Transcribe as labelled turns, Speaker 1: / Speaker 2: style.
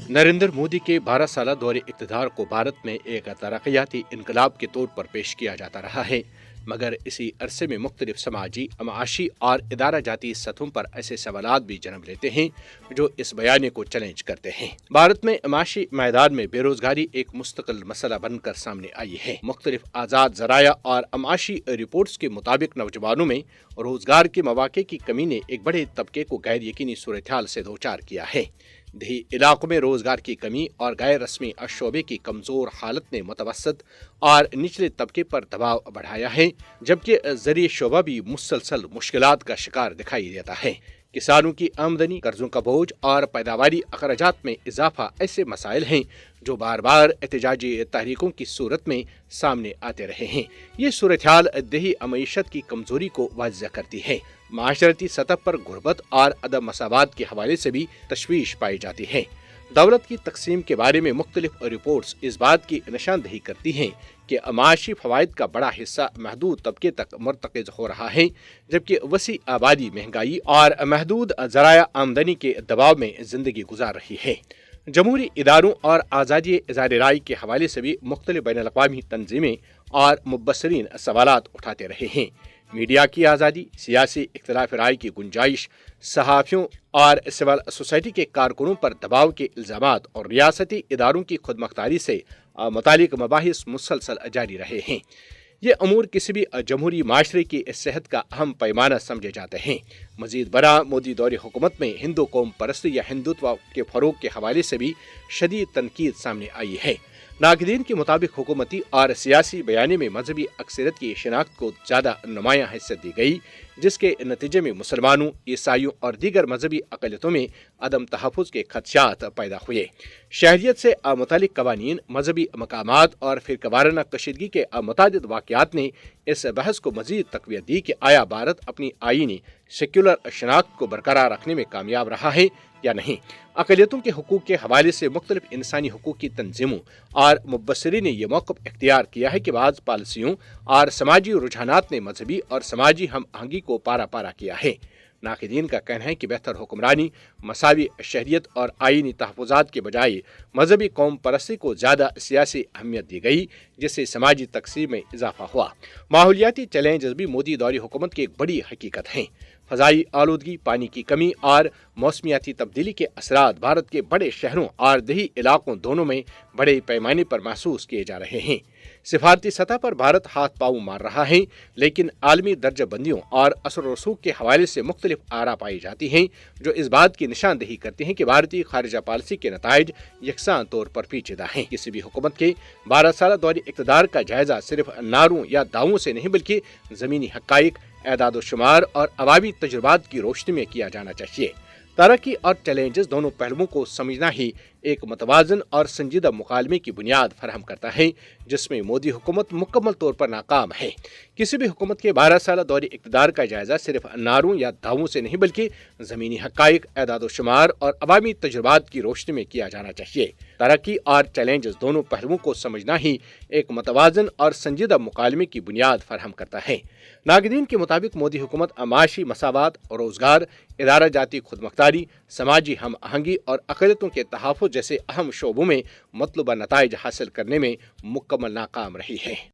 Speaker 1: नरेंद्र मोदी के 12 साल दौरे इक़्तिदार को भारत में एक तरक्याती इनकलाब के तौर पर पेश किया जाता रहा है, मगर इसी अरसे में मुख्तलिफ समाजी, माशी और इदारा जाती सतहों पर ऐसे सवालात भी जन्म लेते हैं जो इस बयानी को चैलेंज करते हैं। भारत में माशी मैदान में बेरोजगारी एक मुस्तकिल मसला बनकर सामने आई है। मुख्तलिफ आज़ाद ज़राया और माशी रिपोर्ट्स के मुताबिक नौजवानों में रोजगार के मौके की कमी ने एक बड़े तबके को गैर यकीनी सूरत हाल से दो चार किया है। देही इलाकों में रोजगार की कमी और गैर रस्मी शोबे की कमजोर हालत ने मुतवसत और निचले तबके पर दबाव बढ़ाया है, जबकि ज़रिए शोबा भी मुसलसल मुश्किलात का शिकार दिखाई देता है। किसानों की आमदनी, कर्जों का बोझ और पैदावारी अखराजात में इजाफा ऐसे मसाइल हैं जो बार बार एहतजाजी तहरीकों की सूरत में सामने आते रहे हैं। ये सूरत हाल देही मईशत की कमजोरी को वाज़ह करती है। माशरती सतह पर गुर्बत और अदम मसावात के हवाले से भी तशवीश पाई जाती है। दौलत की तकसीम के बारे में मुख्तलिफ रिपोर्ट्स इस बात की निशानदही करती हैं कि माशी फवायद का बड़ा हिस्सा महदूद तबके तक मुर्तकिज हो रहा है, जबकि वसी आबादी महंगाई और महदूद ज़राया आमदनी के दबाव में जिंदगी गुजार रही है। जमहूरी इदारों और आज़ादी इज़हार राय के हवाले से भी मुख्तलिफ बैनुल-अक़वामी तंजीमें और मुबस्सिरीन सवालात उठाते रहे हैं। मीडिया की आज़ादी, सियासी इख्तिलाफ राय की गुंजाइश, सहाफ़ियों और सिविल सोसाइटी के कारकुनों पर दबाव के इल्ज़ामात और रियासती इदारों की खुदमुख्तारी से मुतालिक मबाहिस मुसलसल जारी रहे हैं। ये अमूर किसी भी जमहूरी माशरे की सेहत का अहम पैमाना समझे जाते हैं। मजीद बरा मोदी दौरे हुकूमत में हिंदू कौम परस्ती या हिंदुत्व के फ़रोग के हवाले से भी शदीद तनकीद सामने आई है। नाक़दीन के मुताबिक हुकूमती और सियासी बयानी में मजहबी अक्सरियत की शनाख्त को ज़्यादा नुमायाँ हैसियत दी गई, जिसके नतीजे में मुसलमानों, ईसाइयों और दीगर मजहबी अक़लियतों में अदम तहफ़्फ़ुज़ के खदशात पैदा हुए। शहरियत से मुतालिक कवानीन, मजहबी मकामात और फ़िरक़ावाराना कशीदगी के मुतादिद वाक़यात ने इस बहस को मज़ीद तक़वियत दी कि आया भारत अपनी आईनी सेक्युलर शनाख्त को बरकरार रखने में कामयाब रहा है या नहीं। अक़लियतों के हकूक़ के हवाले से मुख्तलिफ इंसानी हकूक़ की तंजीमों और मुबस्सिरीन ने यह मौक़िफ़ इख्तियार किया है कि बाज़ पॉलिसियों और समाजी रुझानात ने मजहबी और समाजी हम आहंगी को पारा पारा किया है। नाक़दीन का कहना है कि बेहतर हुक्मरानी, मसावी शहरियत और आईनी तहफ़्फ़ुज़ात के बजाय मजहबी कौम परस्ती को ज़्यादा सियासी अहमियत दी गई, जिससे समाजी तक़सीम में इजाफा हुआ। माहौलियाती चैलेंजेस भी मोदी दौरी हुकूमत की एक बड़ी हकीकत हैं। फ़ज़ाई आलूदगी, पानी की कमी और मौसमियाती तब्दीली के असरात भारत के बड़े शहरों और देही इलाकों दोनों में बड़े पैमाने पर महसूस किए जा रहे हैं। सिफारती सतह पर भारत हाथ पाँव मार रहा है, लेकिन आलमी दर्जा बंदियों और असर रसूख के हवाले से मुख्तलिफ आरा पाई जाती हैं जो इस बात की निशानदही करती हैं कि भारतीय खारिजा पॉलिसी के नताइज यकसान तौर पर पेचीदा हैं। किसी भी हुकूमत के 12 साल दौरे इक़्तिदार का जायजा सिर्फ नारों या दावों से नहीं, बल्कि ज़मीनी हक़ाइक़, एदाद शुमार और अवामी तजुर्बात की रोशनी में किया जाना चाहिए। तरक्की और चैलेंजेस दोनों पहलुओं को समझना ही एक मतवाज़न और संजीदा मुकालमे की बुनियाद फराहम करता है, जिसमें मोदी हुकूमत मुकम्मल तौर पर नाकाम है। किसी भी हुकूमत के 12 साल दौरे इक़्तिदार का जायजा सिर्फ नारों या दावों से नहीं, बल्कि ज़मीनी हक़ाइक़, एदाद शुमार और अवामी तजुर्बात की रोशनी में किया जाना चाहिए। तरक्की और चैलेंजेस दोनों पहलुओं को समझना ही एक मतवाज़न और संजीदा मुकालमे की बुनियाद फराहम करता है। नाक़दीन के मुताबिक मोदी हुकूमत माशी मसावात, रोज़गार, इदारा जाती खुदमुख्तारी, समाजी हम आहंगी और अक़लियतों के तहफ़्फ़ुज़ जैसे अहम शोबों में मतलूबा नताइज हासिल करने में मुकम्मल नाकाम रही है।